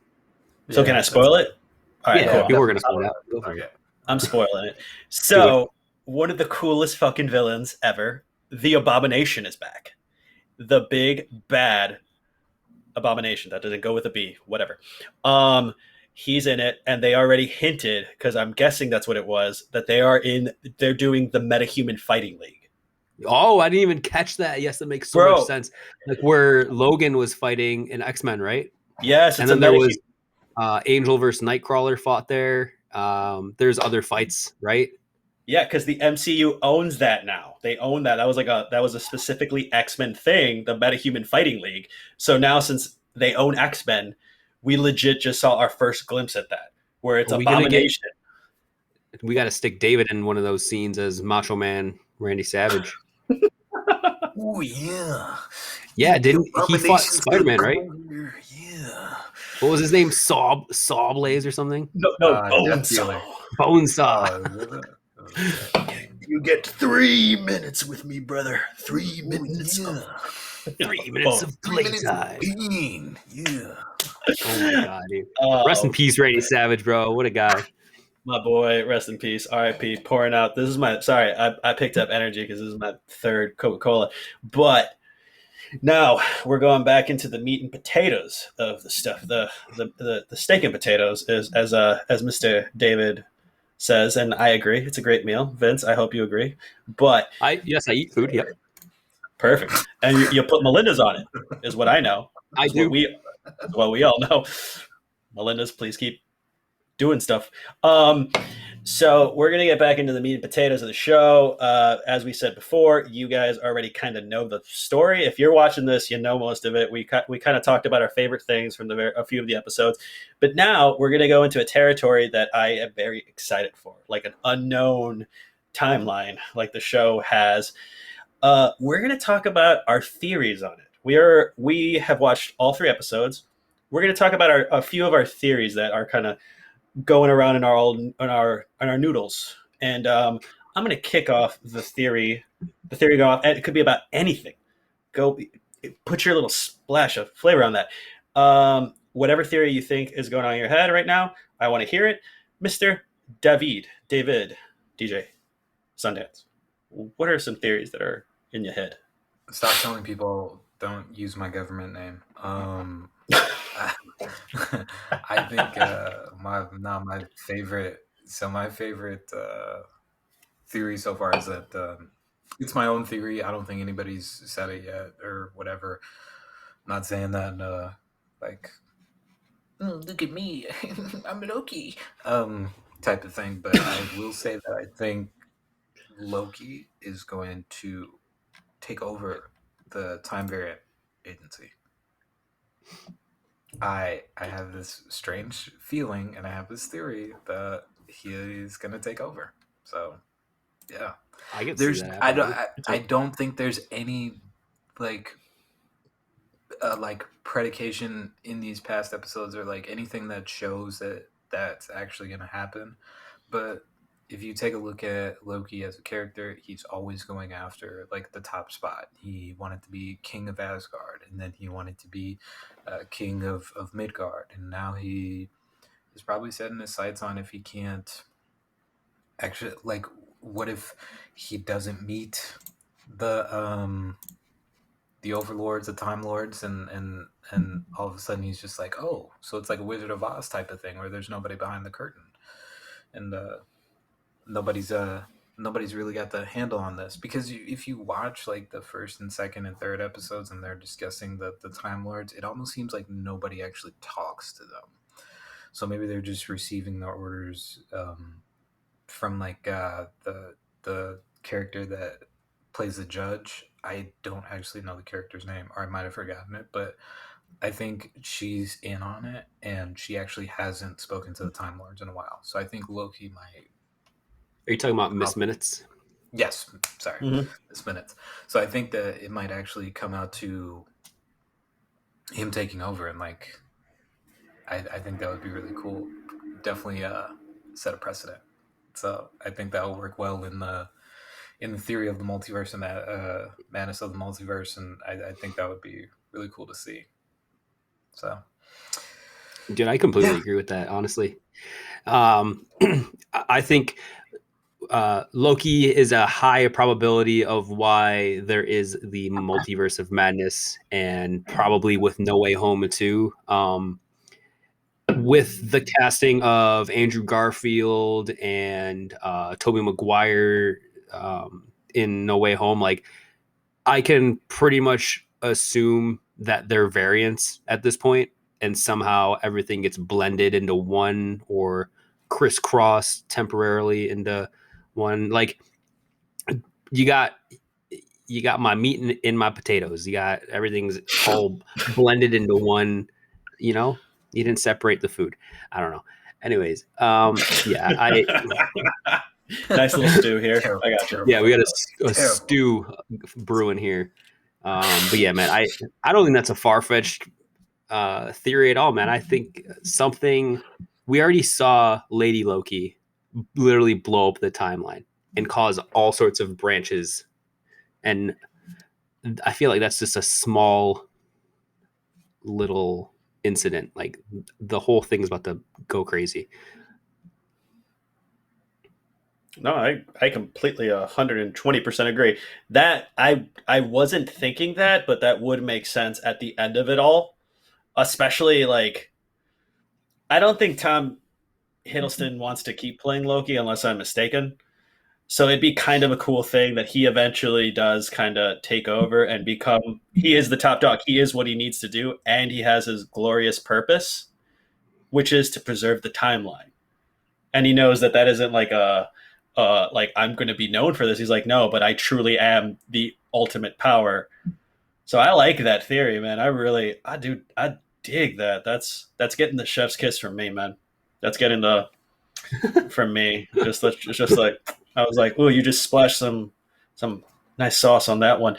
So can I spoil it? All right, Yeah, cool. people are gonna spoil it out. Go for Okay. it. I'm spoiling it. So, one of the coolest fucking villains ever, the Abomination, is back. The big bad Abomination. That doesn't go with a B. Whatever. He's in it, and they already hinted, because I'm guessing that's what it was, that they're doing the Metahuman Fighting League. Oh, I didn't even catch that. Yes, that makes so much sense. Like where Logan was fighting in X-Men, right? Yes, and then there was Angel versus Nightcrawler fought there. There's other fights, right? Yeah, because the MCU owns that now. They own that. That was a specifically X-Men thing, the Metahuman Fighting League. So now, since they own X-Men, we legit just saw our first glimpse at that, where it's Abomination. We got to stick David in one of those scenes as Macho Man Randy Savage. Oh yeah. Yeah, didn't he fought Spider-Man, right? Yeah. What was his name? Sawblaze or something? No, Bonesaw. Bonesaw. You get 3 minutes with me, brother. 3 minutes. Yeah. 3 minutes of playtime. Yeah. Oh my god, dude. Rest in peace, Randy Savage, bro. What a guy. My boy, rest in peace. R.I.P. Pouring out. This is sorry, I picked up energy because this is my third Coca-Cola. But now we're going back into the meat and potatoes of the stuff. The steak and potatoes is as Mr. David says, and I agree. It's a great meal. Vince, I hope you agree. But I eat food. Yep. Perfect. And you put Melinda's on it, is what I know. I do. What we all know. Melinda's, please keep doing stuff. So we're going to get back into the meat and potatoes of the show. As we said before, you guys already kind of know the story. If you're watching this, you know most of it. We kind of talked about our favorite things from a few of the episodes. But now we're going to go into a territory that I am very excited for, like an unknown timeline like the show has. We're going to talk about our theories on it. We have watched all 3 episodes. We're going to talk about a few of our theories that are kind of going around in our noodles. And I'm going to kick off the theory. The theory go off. It could be about anything. Go put your little splash of flavor on that. Whatever theory you think is going on in your head right now, I want to hear it. Mr. David, DJ, Sundance. What are some theories that are in your head? Stop telling people don't use my government name. I think my favorite theory so far is that it's my own theory. I don't think anybody's said it yet or whatever. I'm not saying that look at me, I'm Loki type of thing, but I will say that I think Loki is going to take over the Time Variant Agency. I have this strange feeling, and I have this theory that he is going to take over. So, yeah. I can see There's that I don't happening. I don't think there's any like like predication in these past episodes or like anything that shows that that's actually going to happen. But if you take a look at Loki as a character, he's always going after like the top spot. He wanted to be king of Asgard, and then he wanted to be king of Midgard, and now he is probably setting his sights on if he can't actually like what if he doesn't meet the overlords, the time lords, and all of a sudden he's just like, oh, so it's like a Wizard of Oz type of thing where there's nobody behind the curtain, and nobody's nobody's really got the handle on this because if you watch like the first and second and third episodes and they're discussing the time lords, it almost seems like nobody actually talks to them. So maybe they're just receiving their orders from like the character that plays the judge. I don't actually know the character's name, or I might have forgotten it, but I think she's in on it, and she actually hasn't spoken to the Time Lords in a while. So I think Loki might. Are you talking about Miss Minutes? Yes, sorry, Mm-hmm. this minutes. So I think that it might actually come out to him taking over, and like, I think that would be really cool. Definitely set a precedent. So I think that will work well in the theory of the multiverse and that madness of the multiverse, and I think that would be really cool to see. So, Dude, I completely agree with that. Honestly, I think Loki is a high probability of why there is the multiverse of madness, and probably with No Way Home too. With the casting of Andrew Garfield and Tobey Maguire in No Way Home, like I can pretty much assume that they're variants at this point, and somehow everything gets blended into one or crisscrossed temporarily into one. Like you got you got my meat in my potatoes. You got everything's all blended into one. You know, you didn't separate the food. I don't know. Anyways, yeah, Nice little stew here. terrible, I got you. terrible, yeah, we got a terrible. stew brewing here. But yeah, man, I don't think that's a far fetched theory at all, man. I think something we already saw Lady Loki literally blow up the timeline and cause all sorts of branches, and I feel like that's just a small little incident. Like the whole thing's about to go crazy. No, I completely 120% agree. That I wasn't thinking that, but that would make sense at the end of it all. Especially like I don't think Tom Hiddleston wants to keep playing Loki unless I'm mistaken. So it'd be kind of a cool thing that he eventually does kind of take over and become he is the top dog. He is what he needs to do and he has his glorious purpose, which is to preserve the timeline. And he knows that that isn't like a like I'm going to be known for this. He's like, no, but I truly am the ultimate power. So I like that theory, man. I dig that. That's getting the chef's kiss from me, man. That's getting the from me. Just like I was like, oh, you just splashed some nice sauce on that one,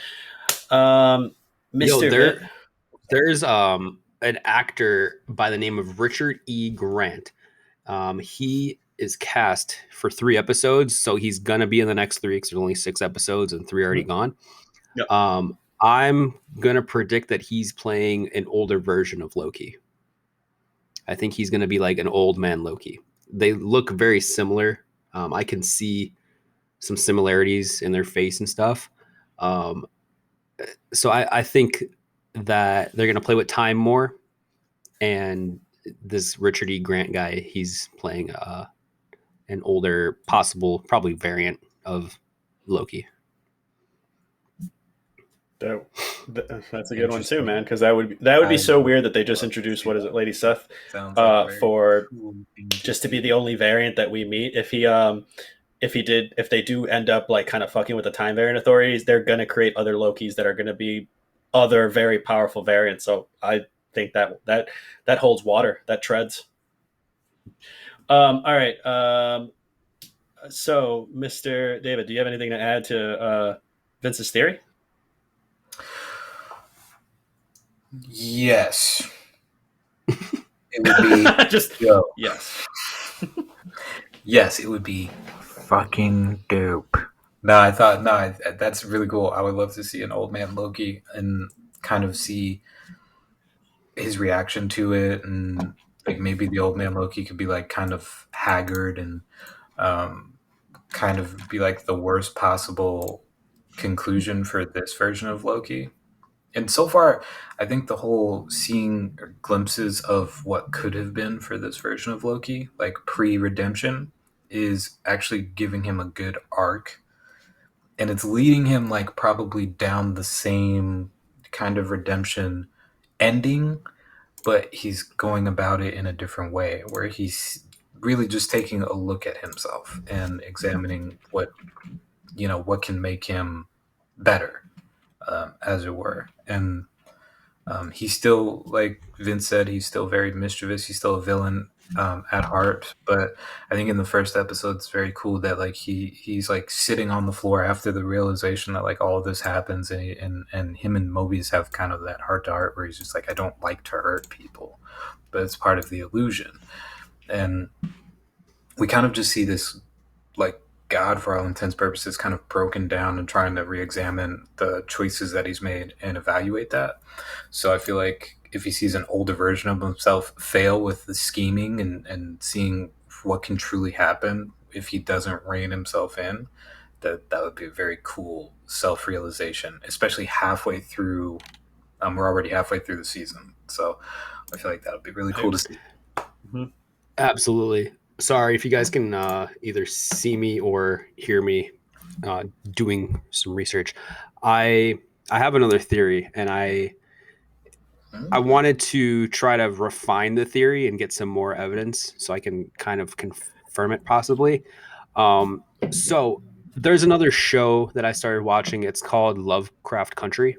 Yo, Mister Hit. there's an actor by the name of Richard E. Grant. He is cast for 3 episodes, so he's gonna be in the next 3 because there's only 6 episodes and 3 already gone. Yep. I'm gonna predict that he's playing an older version of Loki. I think he's gonna be like an old man Loki. They look very similar. I can see some similarities in their face and stuff. Um, so I think that they're gonna play with time more. And this Richard E. Grant guy, he's playing an older, possible, probably variant of Loki. That's a good one too, man. Because that would be so weird that they just introduced what is it, Lady Seth, Sounds like a very for cool thing just to be the only variant that we meet. If they do end up like kind of fucking with the time variant authorities, they're gonna create other Lokis that are gonna be other very powerful variants. So I think that holds water. That treads. All right. So, Mr. David, do you have anything to add to Vince's theory? Yes, it would be. Just Yo, yes. yes, it would be fucking dope. No, I thought no, that's really cool. I would love to see an old man Loki and kind of see his reaction to it, and like maybe the old man Loki could be like kind of haggard and um, kind of be like the worst possible conclusion for this version of Loki. And so far, I think the whole seeing glimpses of what could have been for this version of Loki, like pre redemption, is actually giving him a good arc. And it's leading him like probably down the same kind of redemption ending, but he's going about it in a different way where he's really just taking a look at himself and examining what can make him better, as it were. And he's still, like Vince said, he's still very mischievous. He's still a villain at heart. But I think in the first episode, it's very cool that like he's like sitting on the floor after the realization that like all of this happens, and him and Mobius have kind of that heart to heart where he's just like, I don't like to hurt people, but it's part of the illusion. And we kind of just see this like God, for all intents and purposes, kind of broken down and trying to re-examine the choices that he's made and evaluate that. So I feel like if he sees an older version of himself fail with the scheming and seeing what can truly happen if he doesn't rein himself in, that would be a very cool self-realization, especially halfway through. We're already halfway through the season, so I feel like that would be really cool to see. Mm-hmm. Absolutely. Sorry if you guys can either see me or hear me doing some research. I have another theory, and I wanted to try to refine the theory and get some more evidence so I can kind of confirm it possibly. So there's another show that I started watching. It's called Lovecraft Country.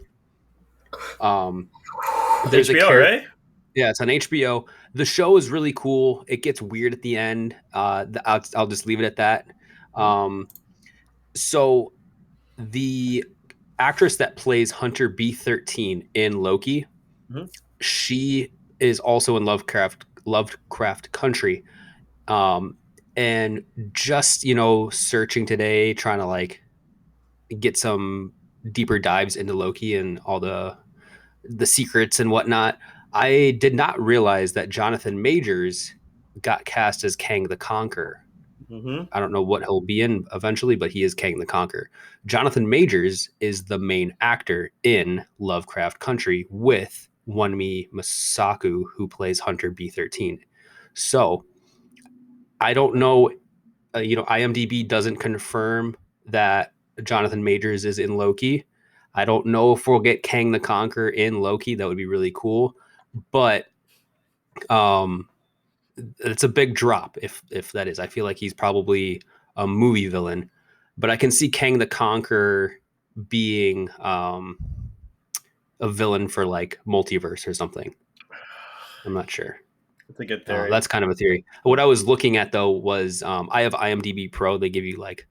There's a HBO, character. right? Yeah, it's on HBO. The show is really cool. It gets weird at the end. I'll just leave it at that. So the actress that plays Hunter B13 in Loki, Mhm. she is also in Lovecraft Country. And just searching today, trying to like get some deeper dives into Loki and all the secrets and whatnot. I did not realize that Jonathan Majors got cast as Kang the Conqueror. Mm-hmm. I don't know what he'll be in eventually, but he is Kang the Conqueror. Jonathan Majors is the main actor in Lovecraft Country with Wunmi Masaku, who plays Hunter B13. So I don't know. IMDb doesn't confirm that Jonathan Majors is in Loki. I don't know if we'll get Kang the Conqueror in Loki. That would be really cool, but um, it's a big drop if that is. I feel like he's probably a movie villain, but I can see Kang the Conqueror being a villain for like multiverse or something. I'm not sure. It's a good theory. That's kind of a theory. What I was looking at though was I have IMDb Pro. They give you like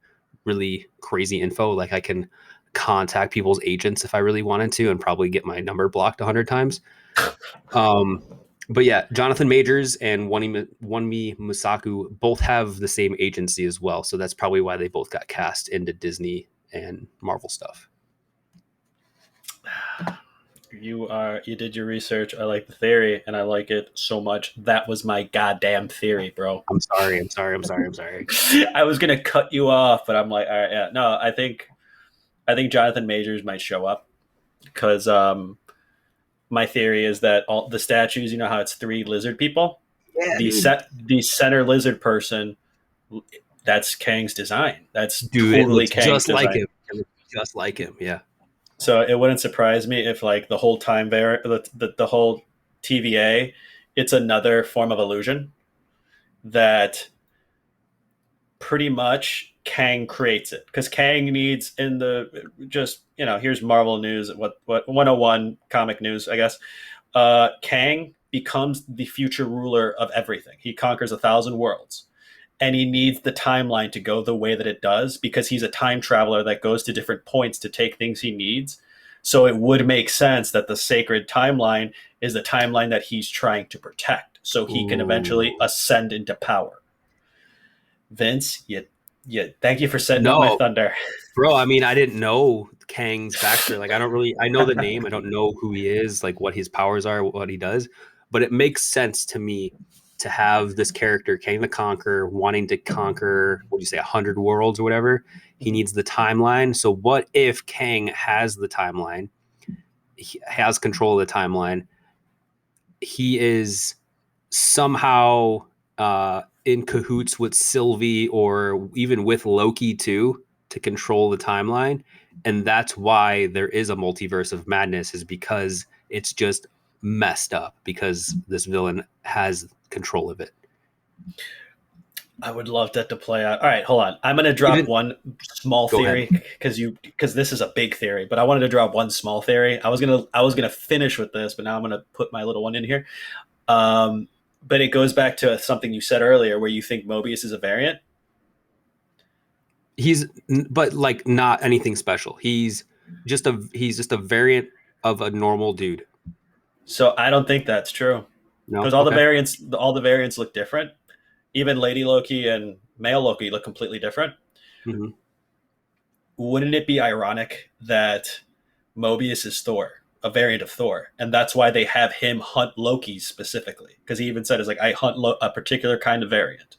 really crazy info. Like I can contact people's agents if I really wanted to, and probably get my number blocked 100 times. But yeah, Jonathan Majors and Wunmi Musaku both have the same agency as well, so that's probably why they both got cast into Disney and Marvel stuff. You did your research. I like the theory, and I like it so much. That was my goddamn theory, bro. I'm sorry. I was gonna cut you off, but I'm like, all right, yeah. No, I think Jonathan Majors might show up because my theory is that all the statues, you know how it's 3 lizard people? Yeah, the center lizard person, that's Kang's design. That's dude, totally it looks Kang's just design. like him. It looks just like him. Yeah. So it wouldn't surprise me if like the whole time the whole TVA, it's another form of illusion that pretty much Kang creates it, because Kang needs in the just here's Marvel news, what 101 comic news, I guess. Kang becomes the future ruler of everything. He conquers 1,000 worlds, and he needs the timeline to go the way that it does because he's a time traveler that goes to different points to take things he needs. So it would make sense that the sacred timeline is the timeline that he's trying to protect so he can eventually Ooh. ascend into power. Vince, thank you for setting up my No, thunder. bro. I mean, I didn't know Kang's backstory. Like, I don't really. I know the name. I don't know who he is. Like, what his powers are, what he does. But it makes sense to me to have this character, Kang the Conqueror, wanting to conquer. What do you say, 100 worlds or whatever? He needs the timeline. So, what if Kang has the timeline? He has control of the timeline. He is somehow in cahoots with Sylvie or even with Loki too to control the timeline. And that's why there is a multiverse of madness, is because it's just messed up because this villain has control of it. I would love that to play out. All right, hold on. I'm going to drop Even one small go ahead. theory because this is a big theory, but I wanted to drop one small theory. I was gonna finish with this, but now I'm going to put my little one in here. Um, but it goes back to something you said earlier, where you think Mobius is a variant. He's but like not anything special. He's just a variant of a normal dude. So I don't think that's true No, because okay. all the variants look different. Even Lady Loki and male Loki look completely different. Hmm. Wouldn't it be ironic that Mobius is Thor, a variant of Thor, and that's why they have him hunt Loki specifically? Because he even said, "It's like I hunt a particular kind of variant."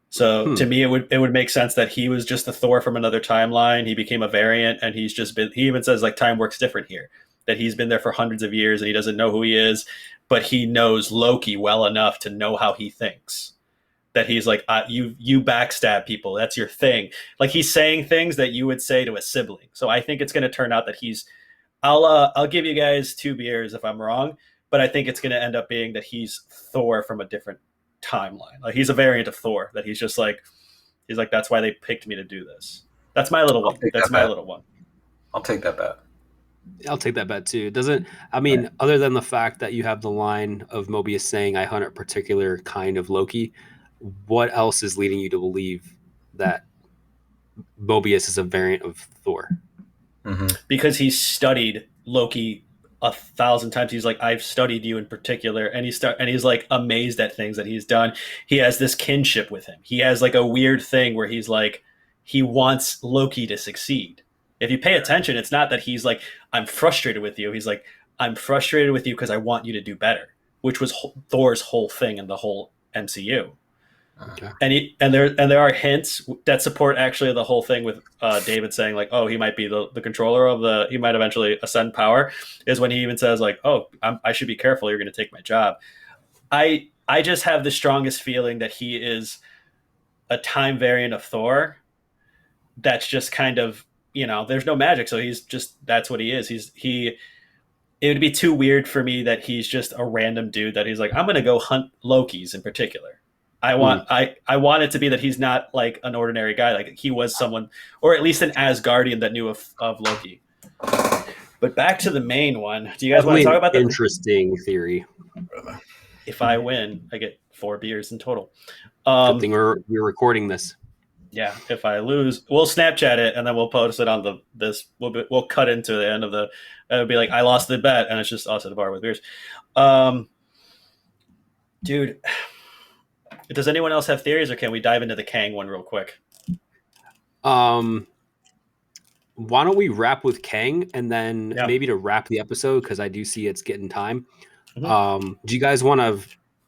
So Hmm. to me, it would make sense that he was just a Thor from another timeline. He became a variant, and he's just been. He even says like time works different here. That he's been there for hundreds of years, and he doesn't know who he is, but he knows Loki well enough to know how he thinks. That he's like, you backstab people. That's your thing. Like he's saying things that you would say to a sibling. So I think it's going to turn out that he's. I'll give you guys 2 beers if I'm wrong, but I think it's going to end up being that he's Thor from a different timeline. Like he's a variant of Thor. That he's like that's why they picked me to do this. That's my little I'll one. take That's that my bet. little one. I'll take that bet. I'll take that bet too. Doesn't I mean, other than the fact that you have the line of Mobius saying I hunt a particular kind of Loki, what else is leading you to believe that Mobius is a variant of Thor? Hmm. Because he's studied Loki 1,000 times. He's like, I've studied you in particular, and he's like amazed at things that he's done. He has this kinship with him. He has like a weird thing where he's like, he wants Loki to succeed. If you pay attention, it's not that he's like, I'm frustrated with you. He's like, I'm frustrated with you because I want you to do better, which was Thor's whole thing in the whole MCU. Okay. And there are hints that support actually the whole thing with David saying like, oh, he might be the controller of he might eventually ascend power, is when he even says like, oh, I should be careful, you're going to take my job. I just have the strongest feeling that he is a time variant of Thor. That's just kind of, there's no magic, so he's just, that's what he is. He It would be too weird for me that he's just a random dude that he's like, I'm going to go hunt Lokis in particular. Hmm. I want it to be that he's not like an ordinary guy. Like he was someone, or at least an Asgardian that knew of Loki. But back to the main one. Do you guys want to Definitely talk an about that? interesting theory. If I win, I get 4 beers in total. Good thing we're recording this. Yeah. If I lose, we'll Snapchat it and then we'll post it on this. We'll cut into the end of the. It'll be like I lost the bet, and it's just us at a bar with beers. Um, dude, does anyone else have theories, or can we dive into the Kang one real quick? Um, why don't we wrap with Kang and then Yeah. maybe to wrap the episode, because I do see it's getting time. Mm-hmm. Do you guys want to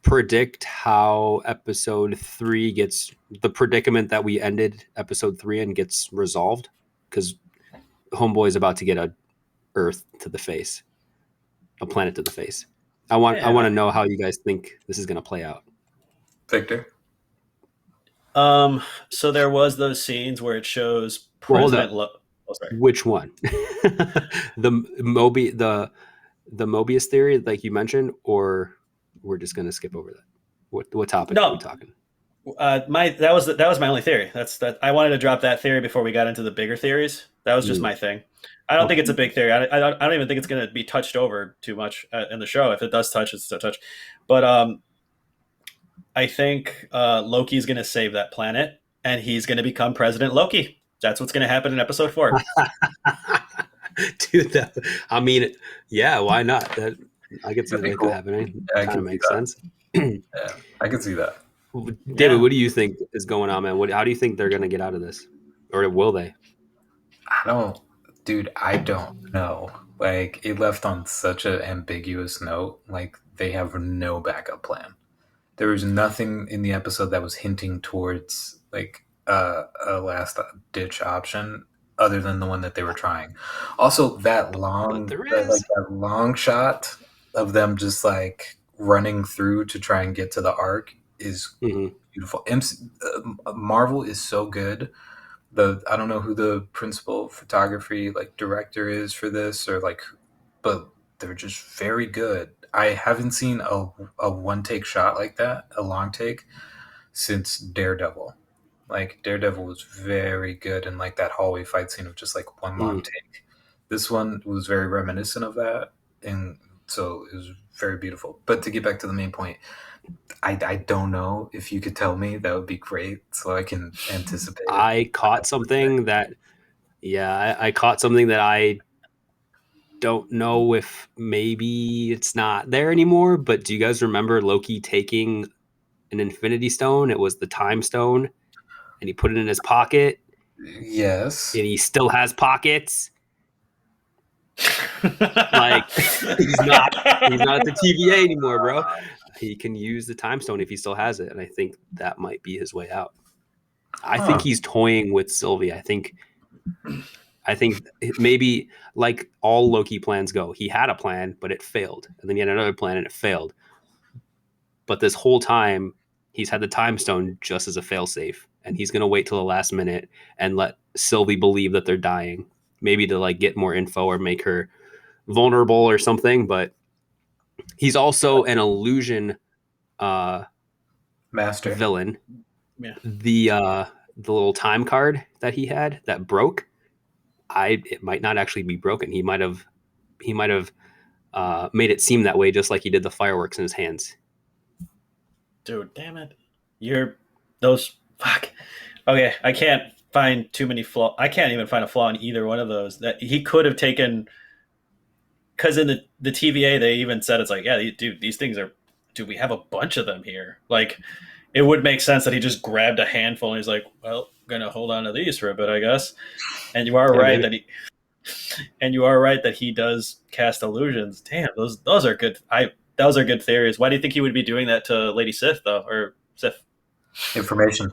predict how episode 3 gets, the predicament that we ended episode 3 in gets resolved? Because Homeboy is about to get a Earth to the face, a planet to the face. I want Yeah. to know how you guys think this is going to play out. Victor? So there was those scenes where it shows Well, hold up. Oh, sorry. Which one? The Mobius theory, like you mentioned, or we're just going to skip over that? What topic are we No, talking? that was my only theory. That I wanted to drop that theory before we got into the bigger theories. That was just Mm, my thing. I don't think it's a okay. big theory. I don't even think it's going to be touched over too much in the show. If it does touch, it's a touch. But I think Loki's going to save that planet, and he's going to become President Loki. That's what's going to happen in episode 4. Dude, I mean, yeah, why not? I could see That'd be that cool. happening. Yeah, I Kind of can see makes that. sense. Yeah, I can see that. David, what do you think is going on, man? How do you think they're going to get out of this, or will they? I don't know. Like, it left on such an ambiguous note. Like, they have no backup plan. There was nothing in the episode that was hinting towards like a last ditch option other than the one that they were trying. Also, But there is. that long shot of them just like running through to try and get to the arc is Mhm. beautiful. Marvel is so good. I don't know who the principal photography like director is for this or like, but they're just very good. I haven't seen a one take shot like that, a long take, since Daredevil. Like Daredevil was very good in like that hallway fight scene of just like one long Mhm. take. This one was very reminiscent of that, and so it was very beautiful. But to get back to the main point, I don't know. If you could tell me, that would be great, so I can anticipate. I caught something that, yeah, I caught something that I don't know if maybe it's not there anymore. But do you guys remember Loki taking an Infinity Stone? It was the Time Stone, and he put it in his pocket, Yes. and he still has pockets. Like he's not at the TVA anymore, bro. He can use the Time Stone if he still has it, and I think that might be his way out. I think he's toying with Sylvie. I think maybe like all Loki plans go, he had a plan, but it failed. And then he had another plan and it failed. But this whole time, he's had the time stone just as a failsafe. And he's going to wait till the last minute and let Sylvie believe that they're dying. Maybe to like get more info or make her vulnerable or something. But he's also an illusion Master. villain. Yeah. The little time card that he had that broke, it might not actually be broken. He might have made it seem that way, just like he did the fireworks in his hands. Dude, damn it. Fuck. Okay, I can't find too many flaws. I can't even find a flaw in either one of those. That he could have taken, because in the TVA, they even said it's like, yeah, dude, these things are, dude, we have a bunch of them here. Like, it would make sense that he just grabbed a handful and he's like, well, I'm going to hold on to these for a bit, I guess. And you are right that he does cast illusions. Damn, those are good. Those are good theories. Why do you think he would be doing that to Lady Sif though, or Sif? Information.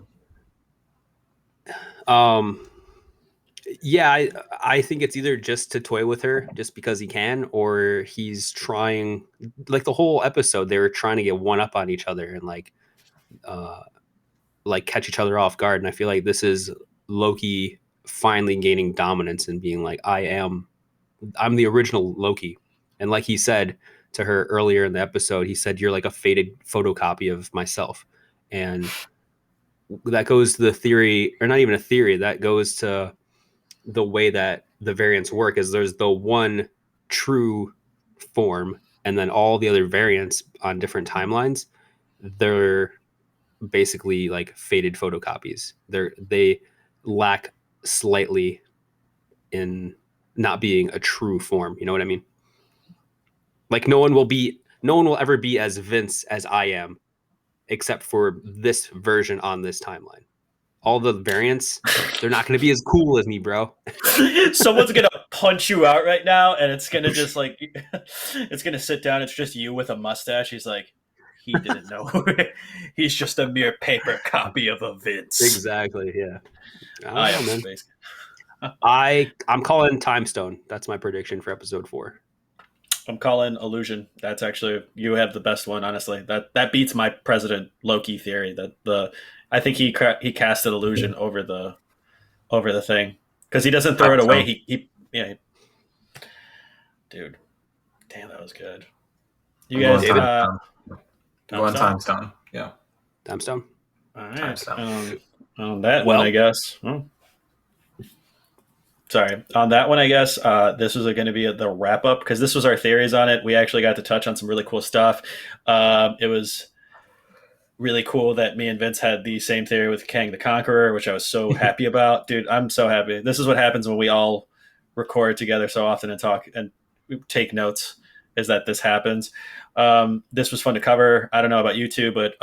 Yeah, I think it's either just to toy with her, just because he can, or he's trying. Like the whole episode, they were trying to get one up on each other and like catch each other off guard. And I feel like this is Loki finally gaining dominance and being like, I'm the original Loki. And like he said to her earlier in the episode, he said, you're like a faded photocopy of myself. And that goes to the theory, or not even a theory, that goes to the way that the variants work is there's the one true form, and then all the other variants on different timelines, they're basically like faded photocopies. They lack slightly in not being a true form. You know what I mean? Like no one will ever be as Vince as I am, except for this version on this timeline. All the variants, they're not going to be as cool as me, bro. Someone's going to punch you out right now, and it's going to just like, it's going to sit down. It's just you with a mustache. He's like, he didn't know. He's just a mere paper copy of a Vince. Exactly, yeah. I am man. space. I'm calling Time Stone. That's my prediction for episode 4. I'm calling illusion. That's actually, you have the best one, honestly. That beats my President Loki theory. I think he casted illusion over the thing because he doesn't throw it away. Dude, damn, that was good. You guys, Time Stone. Yeah, Time Stone. All right. Time Stone. On that one, I guess. Sorry. On that one, I guess this was going to be the wrap up because this was our theories on it. We actually got to touch on some really cool stuff. It was really cool that me and Vince had the same theory with Kang the Conqueror, which I was so happy about. Dude, I'm so happy. This is what happens when we all record together so often and talk and take notes, is that this happens. This was fun to cover. I don't know about you two, but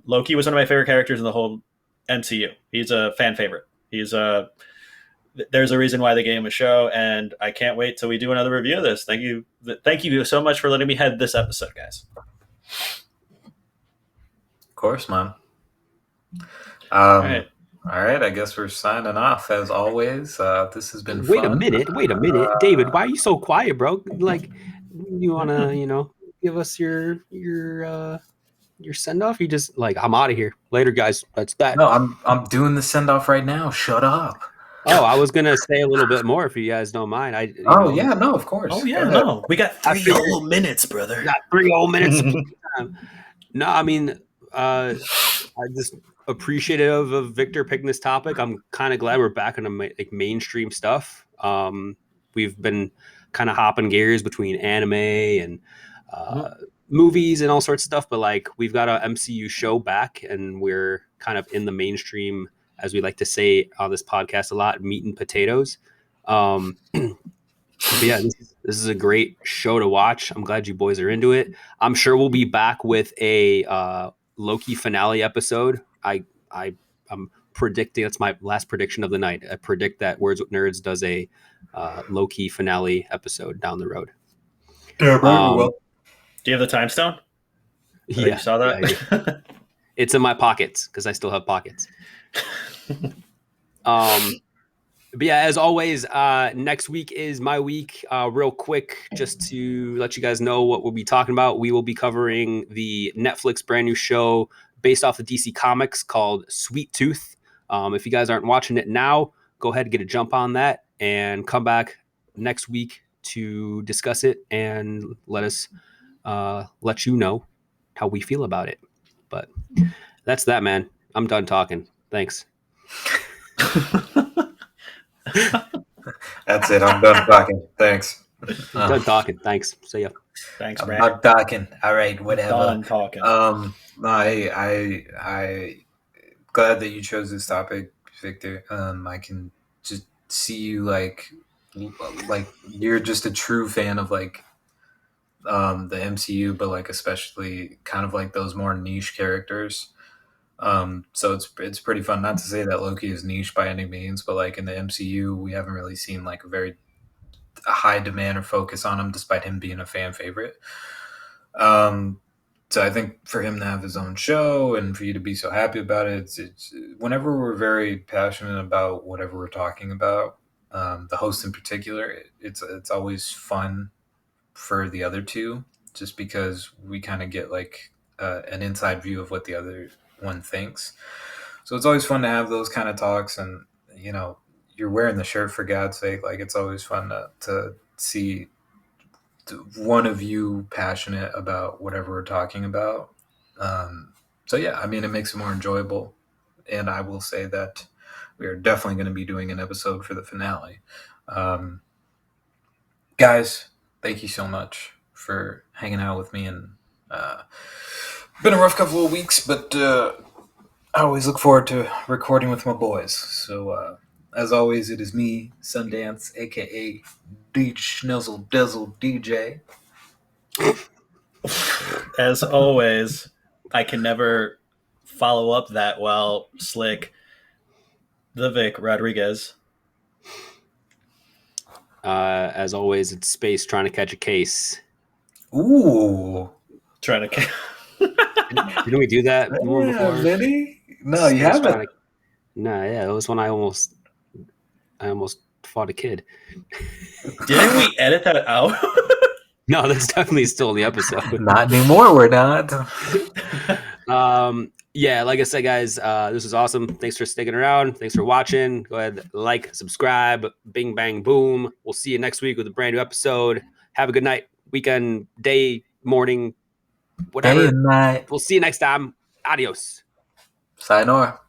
Loki was one of my favorite characters in the whole MCU. He's a fan favorite. There's a reason why they gave him a show, and I can't wait till we do another review of this. Thank you so much for letting me head this episode, guys. Of course, man. All right. All right, I guess we're signing off as always. This has been Wait fun. Wait a minute, David. Why are you so quiet, bro? Like, you wanna, give us your send off? You just like, I'm out of here. Later, guys. That's that. No, I'm doing the send off right now. Shut up. Oh, I was gonna say a little bit more if you guys don't mind. Yeah, no, of course. Oh yeah, no, we got 3 whole minutes, brother. Got 3 whole minutes. No, I mean, I just appreciative of Victor picking this topic. I'm kind of glad we're back on mainstream stuff. We've been kind of hopping gears between anime and movies and all sorts of stuff, but like we've got an MCU show back, and we're kind of in the mainstream, as we like to say on this podcast a lot, meat and potatoes. But yeah, this is a great show to watch. I'm glad you boys are into it. I'm sure we'll be back with a Loki finale episode. I'm predicting, that's my last prediction of the night. I predict that Words with Nerds does a Loki finale episode down the road. Yeah, well. Do you have the time stone? Yeah, you saw that? Yeah. It's in my pockets because I still have pockets. But yeah, as always, next week is my week. Real quick, just to let you guys know what we'll be talking about. We will be covering the Netflix brand new show based off the DC Comics called Sweet Tooth. If you guys aren't watching it now, go ahead and get a jump on that and come back next week to discuss it and let you know how we feel about it. But that's that, man. I'm done talking. Thanks. That's it. I'm done talking. Thanks. Done talking. Thanks. See ya. Thanks, I'm Brad. done talking. All right, whatever. Done talking. I glad that you chose this topic, Victor. I can just see you like you're just a true fan of like the MCU, but like especially kind of like those more niche characters. So it's pretty fun. Not to say that Loki is niche by any means, but like in the MCU, we haven't really seen like a high demand or focus on him, despite him being a fan favorite. So I think for him to have his own show and for you to be so happy about it, it's whenever we're very passionate about whatever we're talking about, the host in particular, it's always fun for the other two, just because we kind of get like an inside view of what the other one thinks. So it's always fun to have those kind of talks, and you're wearing the shirt, for God's sake. Like, it's always fun to see one of you passionate about whatever we're talking about. So yeah, I mean, it makes it more enjoyable. And I will say that we are definitely going to be doing an episode for the finale. Guys, thank you so much for hanging out with me. And been a rough couple of weeks, but I always look forward to recording with my boys. So as always, it is me, Sundance, aka DJ Schnizzle Dizzle DJ. As always, I can never follow up that well. Slick, the Vic Rodriguez. As always, it's Space trying to catch a case. Ooh. Trying to... Didn't we do that one before? Really? No, you haven't. No, yeah, it was when I almost fought a kid. Didn't we edit that out? No, that's definitely still in the episode. Not anymore, we're not. Yeah, like I said, guys, this was awesome. Thanks for sticking around. Thanks for watching. Go ahead, like, subscribe, bing, bang, boom. We'll see you next week with a brand new episode. Have a good night, weekend, day, morning, whatever. Day and night. We'll see you next time. Adios. Sayonara.